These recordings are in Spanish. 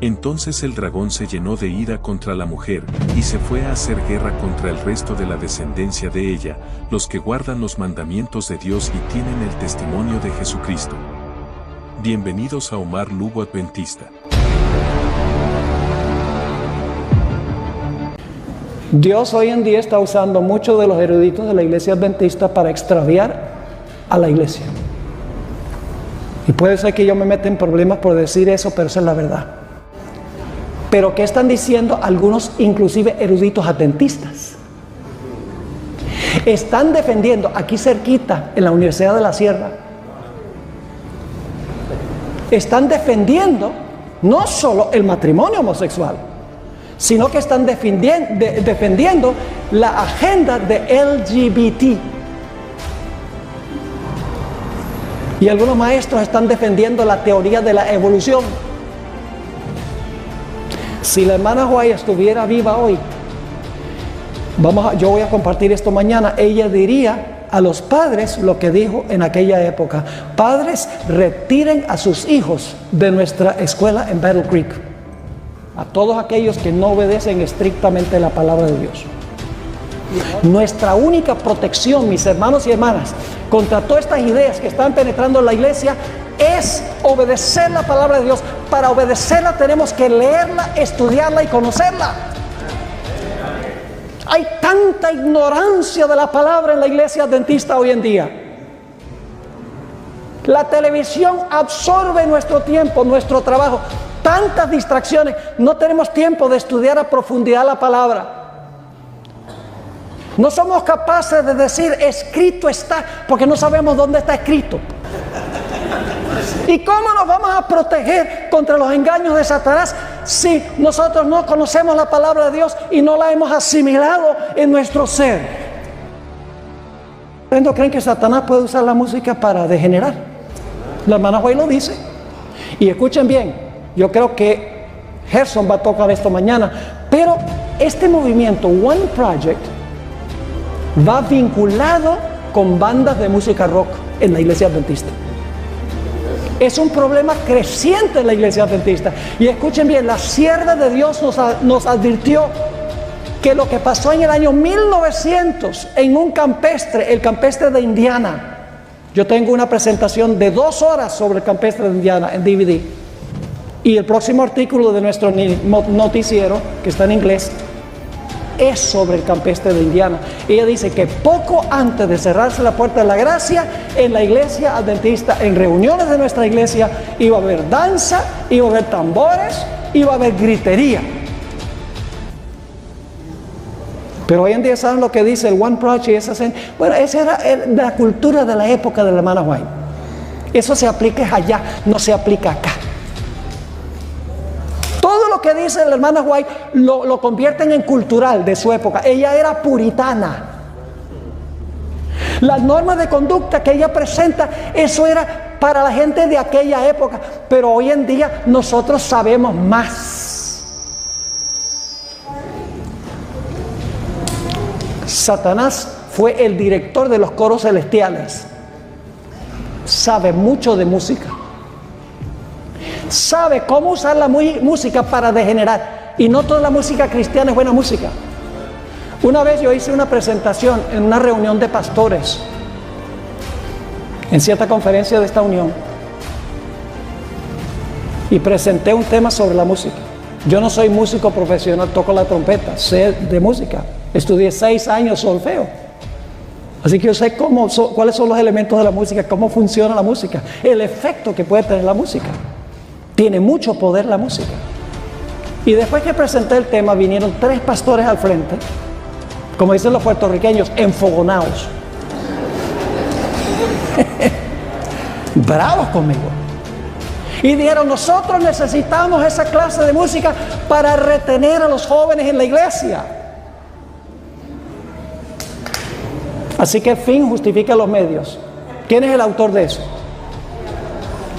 Entonces el dragón se llenó de ira contra la mujer, y se fue a hacer guerra contra el resto de la descendencia de ella, los que guardan los mandamientos de Dios y tienen el testimonio de Jesucristo. Bienvenidos a Omar Lugo Adventista. Dios hoy en día está usando muchos de los eruditos de la iglesia adventista para extraviar a la iglesia. Y puede ser que yo me meta en problemas por decir eso, pero esa es la verdad. Pero ¿qué están diciendo algunos, inclusive eruditos adventistas? Están defendiendo, aquí cerquita, en la Universidad de la Sierra, están defendiendo no solo el matrimonio homosexual, sino que están defendiendo la agenda de LGBT. Y algunos maestros están defendiendo la teoría de la evolución. Si la hermana White estuviera viva hoy, yo voy a compartir esto mañana, ella diría a los padres lo que dijo en aquella época: padres, retiren a sus hijos de nuestra escuela en Battle Creek, a todos aquellos que no obedecen estrictamente la palabra de Dios. Nuestra única protección, mis hermanos y hermanas, contra todas estas ideas que están penetrando en la iglesia es obedecer la palabra de Dios. Para obedecerla tenemos que leerla, estudiarla y conocerla. Hay tanta ignorancia de la palabra en la iglesia adventista hoy en día. La televisión absorbe nuestro tiempo, nuestro trabajo. Tantas distracciones, no tenemos tiempo de estudiar a profundidad la palabra. No somos capaces de decir escrito está, porque no sabemos dónde está escrito. ¿Y cómo nos vamos a proteger contra los engaños de Satanás si nosotros no conocemos la palabra de Dios y no la hemos asimilado en nuestro ser? ¿Ustedes no creen que Satanás puede usar la música para degenerar? La hermana White lo dice. Y escuchen bien, yo creo que Gerson va a tocar esto mañana, pero este movimiento One Project va vinculado con bandas de música rock en la iglesia adventista. Es un problema creciente en la iglesia adventista. Y escuchen bien, la sierva de Dios nos advirtió que lo que pasó en el año 1900 en un campestre, el campestre de Indiana. Yo tengo una presentación de 2 horas sobre el campestre de Indiana en DVD. Y el próximo artículo de nuestro noticiero, que está en inglés, es sobre el campestre de Indiana. Ella dice que poco antes de cerrarse la puerta de la gracia, en la iglesia adventista, en reuniones de nuestra iglesia, iba a haber danza, iba a haber tambores, iba a haber gritería. Pero hoy en día, ¿saben lo que dice el One Project? Bueno, esa era la cultura de la época de la hermana White. Eso se aplica allá, no se aplica acá. Todo lo que dice la hermana White lo convierten en cultural de su época. Ella era puritana. Las normas de conducta que ella presenta, eso era para la gente de aquella época. Pero hoy en día nosotros sabemos más. Satanás fue el director de los coros celestiales. Sabe mucho de música. Sabe cómo usar la música para degenerar. Y no toda la música cristiana es buena música. Una vez yo hice una presentación en una reunión de pastores, en cierta conferencia de esta unión, y presenté un tema sobre la música. Yo no soy músico profesional, toco la trompeta, sé de música. Estudié 6 años solfeo. Así que yo sé cuáles son los elementos de la música, cómo funciona la música, el efecto que puede tener la música. Tiene mucho poder la música. Y después que presenté el tema, vinieron 3 pastores al frente, como dicen los puertorriqueños, enfogonados. Bravos conmigo. Y dijeron: nosotros necesitamos esa clase de música para retener a los jóvenes en la iglesia. Así que el fin justifica los medios. ¿Quién es el autor de eso?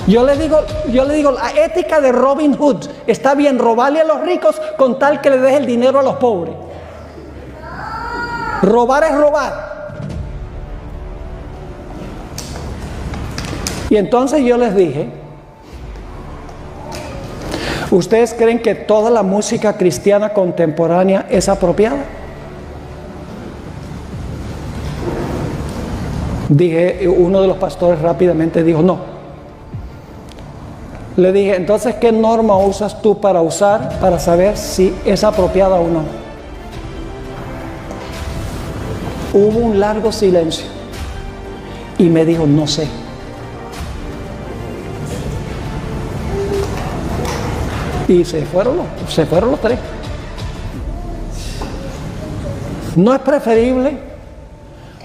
Yo le digo, la ética de Robin Hood. Está bien robarle a los ricos con tal que le deje el dinero a los pobres. Robar es robar. Y entonces yo les dije: ¿Ustedes creen que toda la música cristiana contemporánea es apropiada? Uno de los pastores rápidamente dijo, no. Le dije, entonces, ¿qué norma usas tú para saber si es apropiada o no? Hubo un largo silencio y me dijo, no sé. Y se fueron los tres. ¿No es preferible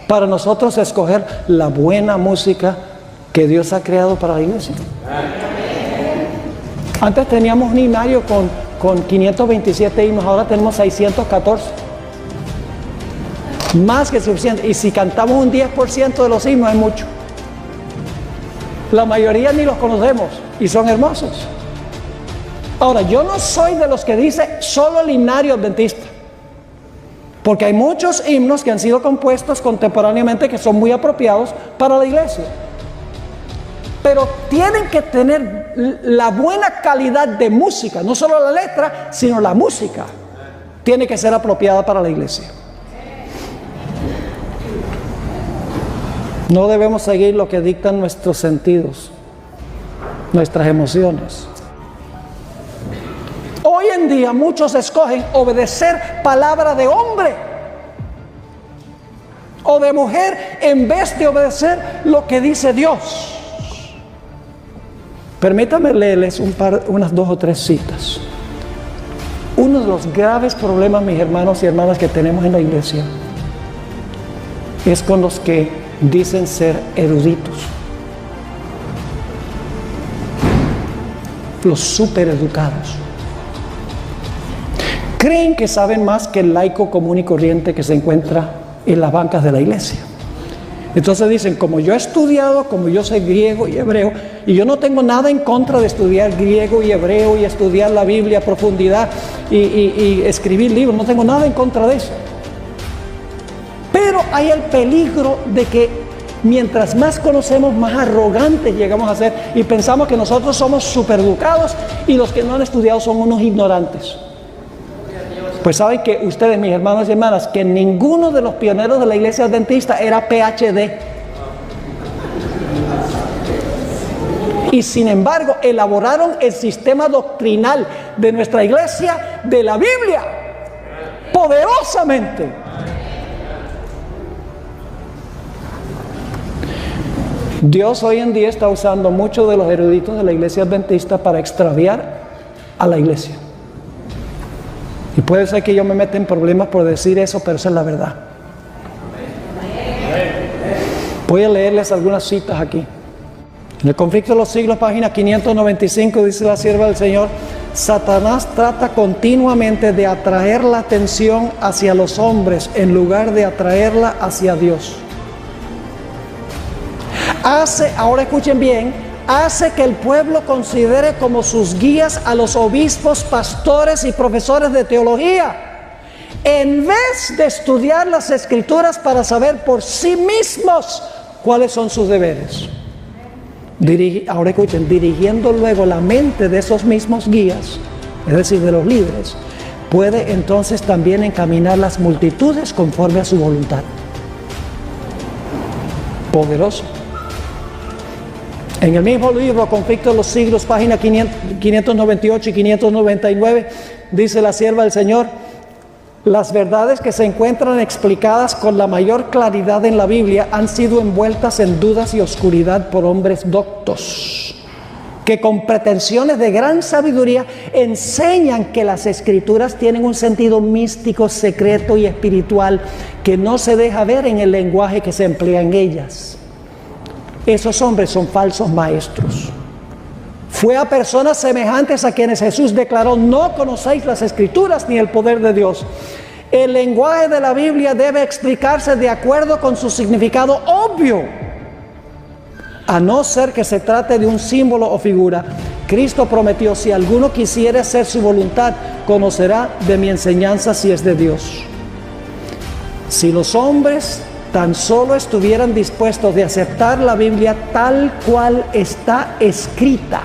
para nosotros escoger la buena música que Dios ha creado para la iglesia? Antes teníamos un himnario con 527 himnos, ahora tenemos 614. Más que suficiente. Y si cantamos un 10% de los himnos es mucho. La mayoría ni los conocemos y son hermosos. Ahora, yo no soy de los que dice solo el himnario adventista, porque hay muchos himnos que han sido compuestos contemporáneamente que son muy apropiados para la iglesia. Pero tienen que tener la buena calidad de música, no solo la letra, sino la música. Tiene que ser apropiada para la iglesia. No debemos seguir lo que dictan nuestros sentidos, nuestras emociones. Hoy en día muchos escogen obedecer palabra de hombre o de mujer en vez de obedecer lo que dice Dios. Permítanme leerles unas 2 o 3 citas. Uno de los graves problemas, mis hermanos y hermanas, que tenemos en la iglesia es con los que dicen ser eruditos, los supereducados. Creen que saben más que el laico común y corriente que se encuentra en las bancas de la iglesia. Entonces dicen, como yo he estudiado, como yo sé griego y hebreo, y yo no tengo nada en contra de estudiar griego y hebreo y estudiar la Biblia a profundidad y escribir libros, no tengo nada en contra de eso. Pero hay el peligro de que mientras más conocemos, más arrogantes llegamos a ser y pensamos que nosotros somos supereducados y los que no han estudiado son unos ignorantes. Pues saben que ustedes, mis hermanos y hermanas, que ninguno de los pioneros de la iglesia adventista era PhD. Y sin embargo, elaboraron el sistema doctrinal de nuestra iglesia de la Biblia, poderosamente. Dios hoy en día está usando muchos de los eruditos de la iglesia adventista para extraviar a la iglesia. Y puede ser que yo me meta en problemas por decir eso, pero esa es la verdad. Voy a leerles algunas citas aquí. En el Conflicto de los Siglos, página 595, dice la sierva del Señor: Satanás trata continuamente de atraer la atención hacia los hombres en lugar de atraerla hacia Dios. Ahora escuchen bien, hace que el pueblo considere como sus guías a los obispos, pastores y profesores de teología, en vez de estudiar las Escrituras para saber por sí mismos cuáles son sus deberes. Ahora escuchen, dirigiendo luego la mente de esos mismos guías, es decir, de los líderes, puede entonces también encaminar las multitudes conforme a su voluntad. Poderoso. En el mismo libro, Conflicto de los Siglos, página 598 y 599, dice la sierva del Señor: las verdades que se encuentran explicadas con la mayor claridad en la Biblia han sido envueltas en dudas y oscuridad por hombres doctos, que con pretensiones de gran sabiduría enseñan que las Escrituras tienen un sentido místico, secreto y espiritual que no se deja ver en el lenguaje que se emplea en ellas. Esos hombres son falsos maestros. Fue a personas semejantes a quienes Jesús declaró: no conocéis las Escrituras ni el poder de Dios. El lenguaje de la Biblia debe explicarse de acuerdo con su significado obvio, a no ser que se trate de un símbolo o figura. Cristo prometió: si alguno quisiere hacer su voluntad, conocerá de mi enseñanza si es de Dios. Si los hombres tan solo estuvieran dispuestos de aceptar la Biblia tal cual está escrita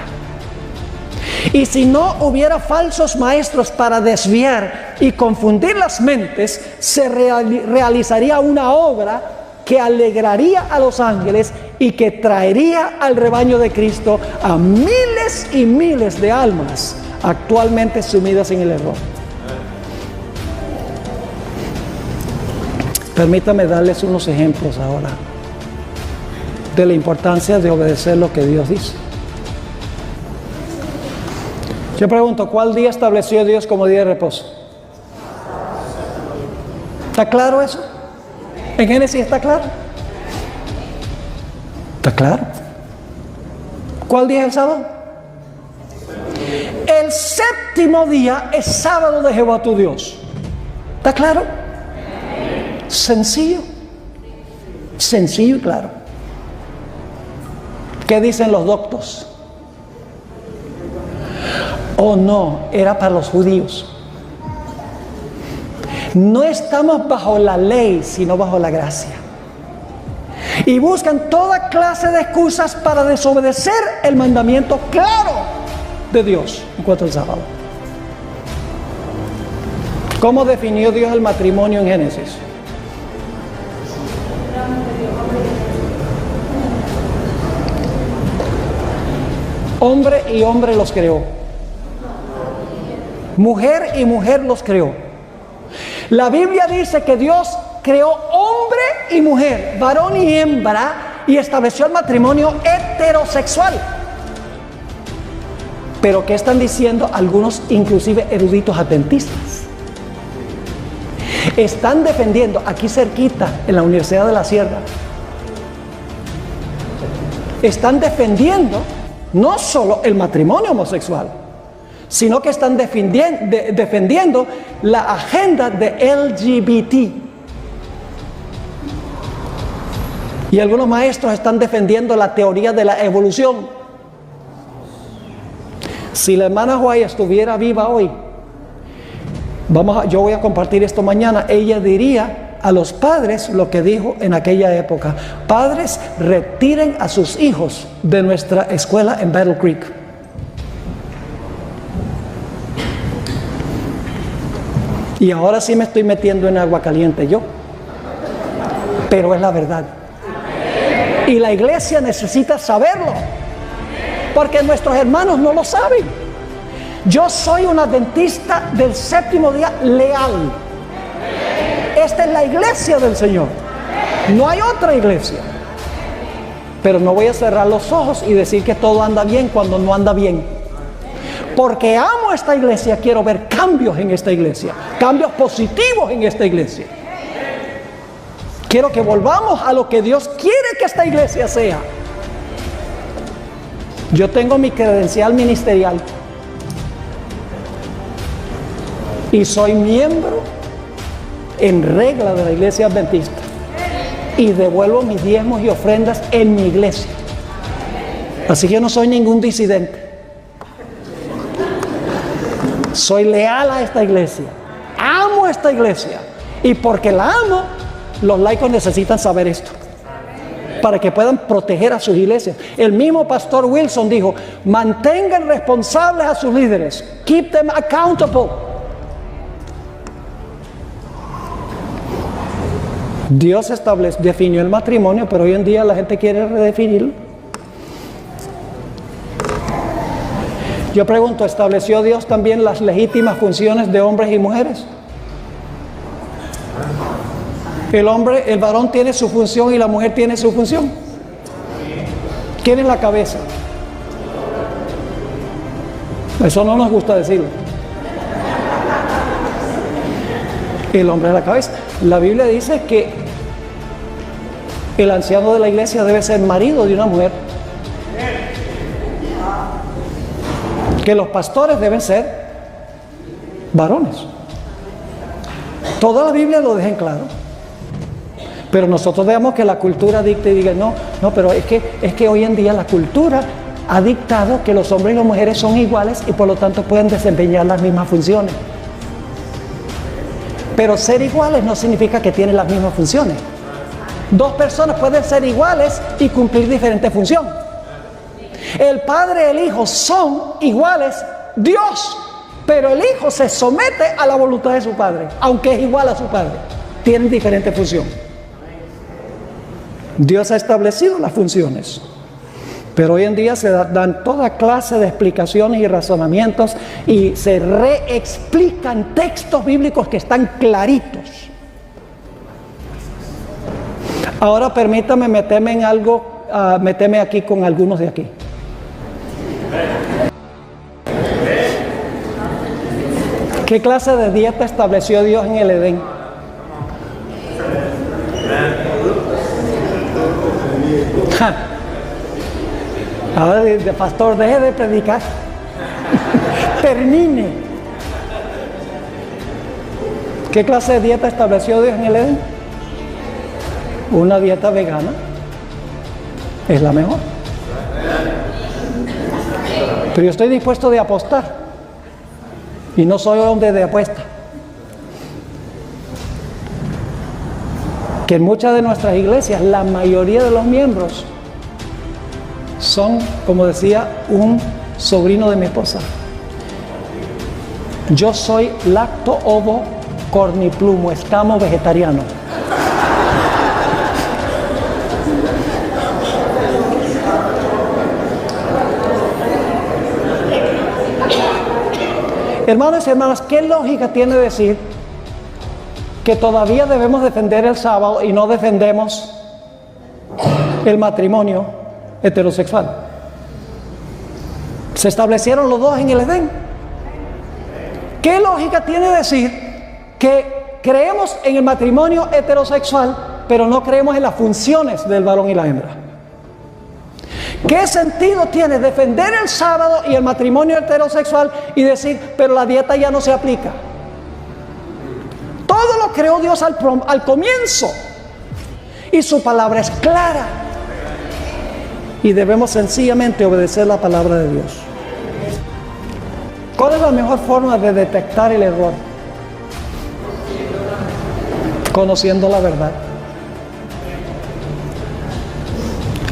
Y si no hubiera falsos maestros para desviar y confundir las mentes, se realizaría una obra que alegraría a los ángeles y que traería al rebaño de Cristo a miles y miles de almas actualmente sumidas en el error. Permítame darles unos ejemplos ahora de la importancia de obedecer lo que Dios dice. Yo pregunto, ¿cuál día estableció Dios como día de reposo? ¿Está claro eso? ¿En Génesis está claro? ¿Está claro? ¿Cuál día es el sábado? El séptimo día es sábado de Jehová tu Dios. ¿Está claro? Sencillo. Sencillo y claro. ¿Qué dicen los doctos? Oh no, era para los judíos. No estamos bajo la ley, sino bajo la gracia. Y buscan toda clase de excusas para desobedecer el mandamiento claro de Dios en cuanto al sábado. ¿Cómo definió Dios el matrimonio en Génesis? Hombre y hombre los creó. Mujer y mujer los creó. La Biblia dice que Dios creó hombre y mujer, varón y hembra, y estableció el matrimonio heterosexual. Pero ¿qué están diciendo algunos, inclusive eruditos adventistas? Están defendiendo, aquí cerquita, en la Universidad de la Sierra, están defendiendo no solo el matrimonio homosexual, sino que están defendiendo la agenda de LGBT. Y algunos maestros están defendiendo la teoría de la evolución. Si la hermana White estuviera viva hoy, yo voy a compartir esto mañana, ella diría a los padres lo que dijo en aquella época: padres, retiren a sus hijos de nuestra escuela en Battle Creek. Y ahora sí me estoy metiendo en agua caliente yo, pero es la verdad. Y la iglesia necesita saberlo, porque nuestros hermanos no lo saben. Yo soy un adventista del séptimo día leal. Esta es la iglesia del Señor, no hay otra iglesia. Pero no voy a cerrar los ojos y decir que todo anda bien cuando no anda bien. Porque amo esta iglesia, quiero ver cambios en esta iglesia, cambios positivos en esta iglesia. Quiero que volvamos a lo que Dios quiere que esta iglesia sea. Yo tengo mi credencial ministerial y soy miembro en regla de la iglesia adventista y devuelvo mis diezmos y ofrendas en mi iglesia. Así que yo no soy ningún disidente. Soy leal a esta iglesia, amo esta iglesia, y porque la amo, los laicos necesitan saber esto para que puedan proteger a sus iglesias. El mismo pastor Wilson dijo: mantengan responsables a sus líderes, keep them accountable. Dios definió el matrimonio, pero hoy en día la gente quiere redefinirlo. Yo pregunto, ¿estableció Dios también las legítimas funciones de hombres y mujeres? El varón tiene su función y la mujer tiene su función. ¿Quién es la cabeza? Eso no nos gusta decirlo. El hombre es la cabeza. La Biblia dice que el anciano de la iglesia debe ser marido de una mujer. Que los pastores deben ser varones. Toda la Biblia lo deja en claro. Pero nosotros dejamos que la cultura dicte y diga: no, pero es que hoy en día la cultura ha dictado que los hombres y las mujeres son iguales y por lo tanto pueden desempeñar las mismas funciones. Pero ser iguales no significa que tienen las mismas funciones. Dos personas pueden ser iguales y cumplir diferentes funciones. El Padre y el Hijo son iguales, Dios, pero el Hijo se somete a la voluntad de su Padre, aunque es igual a su Padre. Tienen diferente función. Dios ha establecido las funciones, pero hoy en día se dan toda clase de explicaciones y razonamientos y se reexplican textos bíblicos que están claritos. Ahora permítame meterme en algo, meterme aquí con algunos de aquí. ¿Qué clase de dieta estableció Dios en el Edén? Ahora, pastor, deje de predicar. Termine. ¿Qué clase de dieta estableció Dios en el Edén? Una dieta vegana. Es la mejor. Pero yo estoy dispuesto de apostar. Y no soy hombre de apuesta. Que en muchas de nuestras iglesias, la mayoría de los miembros son, como decía, un sobrino de mi esposa. Yo soy lacto ovo corniplumo, escamo vegetariano. Hermanos y hermanas, ¿qué lógica tiene decir que todavía debemos defender el sábado y no defendemos el matrimonio heterosexual? Se establecieron los dos en el Edén. ¿Qué lógica tiene decir que creemos en el matrimonio heterosexual, pero no creemos en las funciones del varón y la hembra? ¿Qué sentido tiene defender el sábado y el matrimonio heterosexual y decir, pero la dieta ya no se aplica? Todo lo creó Dios al comienzo y su palabra es clara y debemos sencillamente obedecer la palabra de Dios. ¿Cuál es la mejor forma de detectar el error? Conociendo la verdad.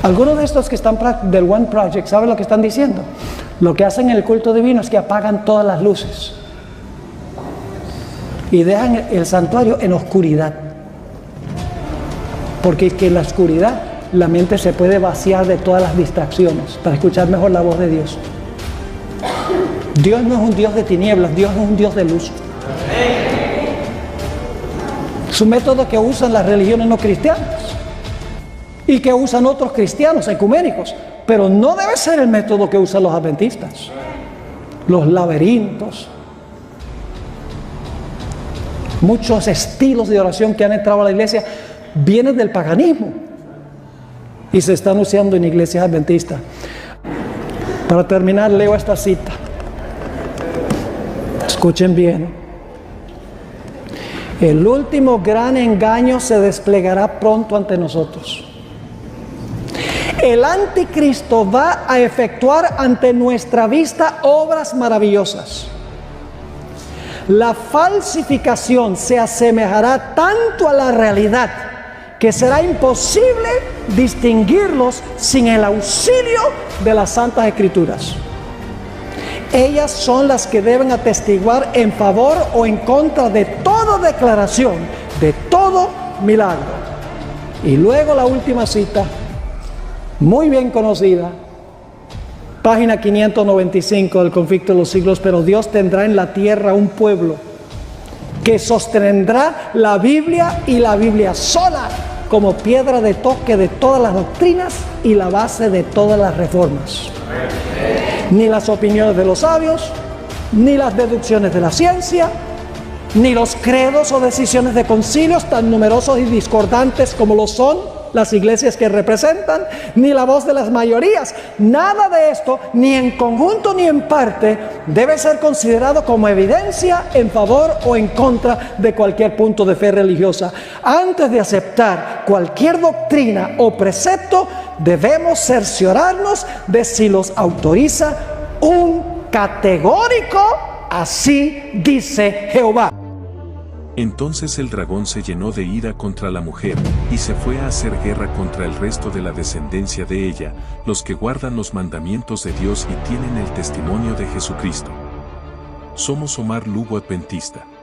Algunos de estos que están del One Project, ¿saben lo que están diciendo? Lo que hacen en el culto divino es que apagan todas las luces y dejan el santuario en oscuridad, porque es que en la oscuridad la mente se puede vaciar de todas las distracciones para escuchar mejor la voz de Dios. Dios no es un Dios de tinieblas, Dios es un Dios de luz. Su método que usan las religiones no cristianas y que usan otros cristianos ecuménicos, pero no debe ser el método que usan los adventistas. Los laberintos, muchos estilos de oración que han entrado a la iglesia vienen del paganismo y se están usando en iglesias adventistas. Para terminar, leo esta cita. Escuchen bien. El último gran engaño se desplegará pronto ante nosotros. El anticristo va a efectuar ante nuestra vista obras maravillosas. La falsificación se asemejará tanto a la realidad que será imposible distinguirlos sin el auxilio de las Santas Escrituras. Ellas son las que deben atestiguar en favor o en contra de toda declaración, de todo milagro. Y luego la última cita, muy bien conocida, página 595 del Conflicto de los Siglos. Pero Dios tendrá en la tierra un pueblo que sostendrá la Biblia y la Biblia sola como piedra de toque de todas las doctrinas y la base de todas las reformas. Ni las opiniones de los sabios, ni las deducciones de la ciencia, ni los credos o decisiones de concilios tan numerosos y discordantes como lo son las iglesias que representan, ni la voz de las mayorías. Nada de esto, ni en conjunto ni en parte, debe ser considerado como evidencia en favor o en contra de cualquier punto de fe religiosa. Antes de aceptar cualquier doctrina o precepto, debemos cerciorarnos de si los autoriza un categórico "así dice Jehová". Entonces el dragón se llenó de ira contra la mujer, y se fue a hacer guerra contra el resto de la descendencia de ella, los que guardan los mandamientos de Dios y tienen el testimonio de Jesucristo. Somos Omar Lugo Adventista.